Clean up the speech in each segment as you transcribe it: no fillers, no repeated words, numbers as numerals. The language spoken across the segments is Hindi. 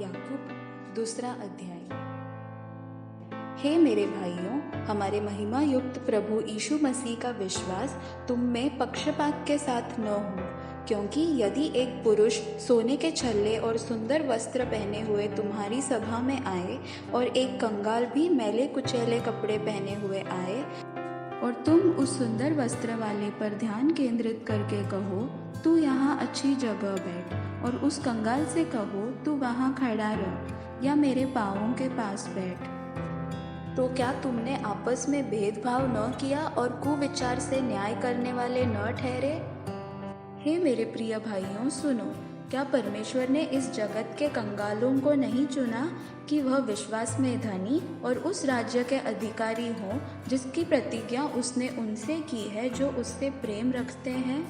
याकूब दूसरा अध्याय। हे मेरे भाइयों, हमारे महिमा युक्त प्रभु यीशु मसीह का विश्वास तुम में पक्षपात के साथ न हो, क्योंकि यदि एक पुरुष सोने के छल्ले और सुंदर वस्त्र पहने हुए तुम्हारी सभा में आए और एक कंगाल भी मैले कुचैले कपड़े पहने हुए आए और तुम उस सुंदर वस्त्र वाले पर ध्यान केंद्रित करके कहो, तू यहाँ अच्छी जगह बैठ, और उस कंगाल से कहो, तू वहाँ खड़ा रह या मेरे पाँवों के पास बैठ, तो क्या तुमने आपस में भेदभाव न किया और कुविचार से न्याय करने वाले न ठहरे? हे मेरे प्रिय भाइयों, सुनो, क्या परमेश्वर ने इस जगत के कंगालों को नहीं चुना कि वह विश्वास में धनी और उस राज्य के अधिकारी हों जिसकी प्रतिज्ञा उसने उनसे की है जो उससे प्रेम रखते हैं?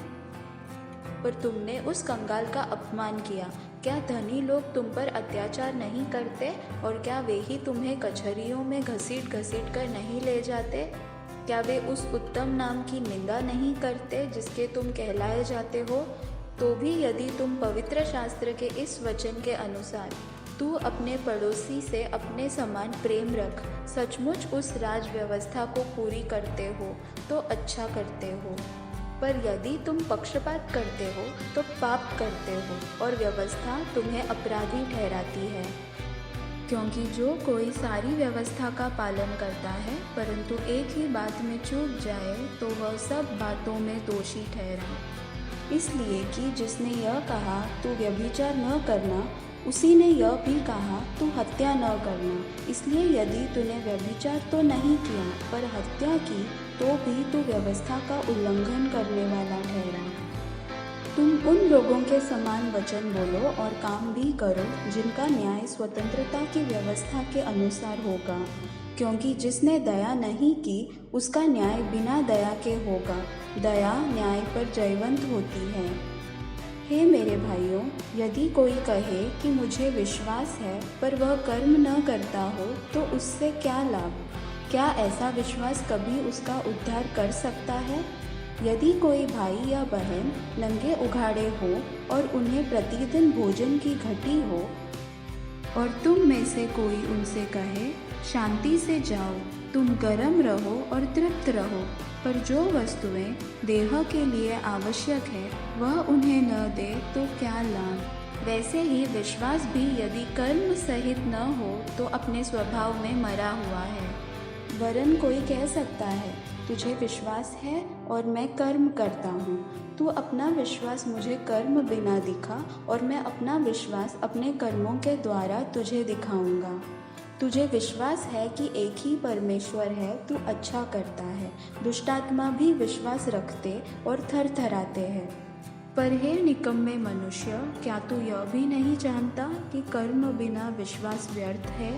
पर तुमने उस कंगाल का अपमान किया। क्या धनी लोग तुम पर अत्याचार नहीं करते, और क्या वे ही तुम्हें कचहरियों में घसीट घसीट कर नहीं ले जाते? क्या वे उस उत्तम नाम की निंदा नहीं करते जिसके तुम कहलाए जाते हो? तो भी यदि तुम पवित्र शास्त्र के इस वचन के अनुसार तू अपने पड़ोसी से अपने समान प्रेम रख, सचमुच उस राज व्यवस्था को पूरी करते हो तो अच्छा करते हो। पर यदि तुम पक्षपात करते हो तो पाप करते हो और व्यवस्था तुम्हें अपराधी ठहराती है। क्योंकि जो कोई सारी व्यवस्था का पालन करता है परंतु एक ही बात में चूक जाए तो वह सब बातों में दोषी ठहरा। इसलिए कि जिसने यह कहा तू व्यभिचार न करना, उसी ने यह भी कहा तू हत्या न करना। इसलिए यदि तूने व्यभिचार तो नहीं किया पर हत्या की तो भी तू व्यवस्था का उल्लंघन करने वाला ठहरा। तुम उन लोगों के समान वचन बोलो और काम भी करो जिनका न्याय स्वतंत्रता की व्यवस्था के अनुसार होगा, क्योंकि जिसने दया नहीं की उसका न्याय बिना दया के होगा। दया न्याय पर जयवंत होती है। हे मेरे भाइयों, यदि कोई कहे कि मुझे विश्वास है पर वह कर्म न करता हो तो उससे क्या लाभ? क्या ऐसा विश्वास कभी उसका उद्धार कर सकता है? यदि कोई भाई या बहन नंगे उघाड़े हो और उन्हें प्रतिदिन भोजन की घटी हो और तुम में से कोई उनसे कहे, शांति से जाओ, तुम गर्म रहो और तृप्त रहो, पर जो वस्तुएं देह के लिए आवश्यक है वह उन्हें न दे तो क्या लाभ? वैसे ही विश्वास भी यदि कर्म सहित न हो तो अपने स्वभाव में मरा हुआ है। वरन कोई कह सकता है, तुझे विश्वास है और मैं कर्म करता हूँ। तू अपना विश्वास मुझे कर्म बिना दिखा और मैं अपना विश्वास अपने कर्मों के द्वारा तुझे दिखाऊंगा। तुझे विश्वास है कि एक ही परमेश्वर है, तू अच्छा करता है। दुष्टात्मा भी विश्वास रखते और थरथराते हैं। पर हे निकम्मे मनुष्य, क्या तू यह भी नहीं जानता कि कर्म बिना विश्वास व्यर्थ है?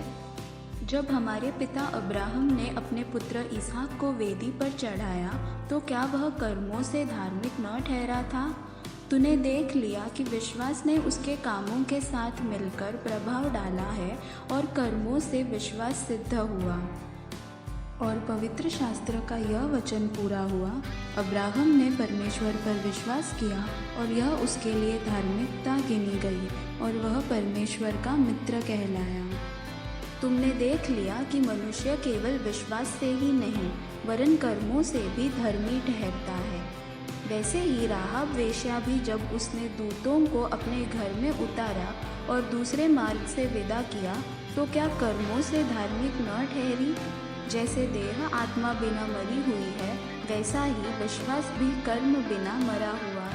जब हमारे पिता अब्राहम ने अपने पुत्र इसहाक को वेदी पर चढ़ाया तो क्या वह कर्मों से धार्मिक न ठहरा था? तूने देख लिया कि विश्वास ने उसके कामों के साथ मिलकर प्रभाव डाला है और कर्मों से विश्वास सिद्ध हुआ। और पवित्र शास्त्र का यह वचन पूरा हुआ, अब्राहम ने परमेश्वर पर विश्वास किया और यह उसके लिए धार्मिकता गिनी गई और वह परमेश्वर का मित्र कहलाया। तुमने देख लिया कि मनुष्य केवल विश्वास से ही नहीं वरन कर्मों से भी धर्मी ठहरता है। वैसे ही राहाब वेश्या भी जब उसने दूतों को अपने घर में उतारा और दूसरे मार्ग से विदा किया तो क्या कर्मों से धार्मिक न ठहरी? जैसे देह आत्मा बिना मरी हुई है, वैसा ही विश्वास भी कर्म बिना मरा हुआ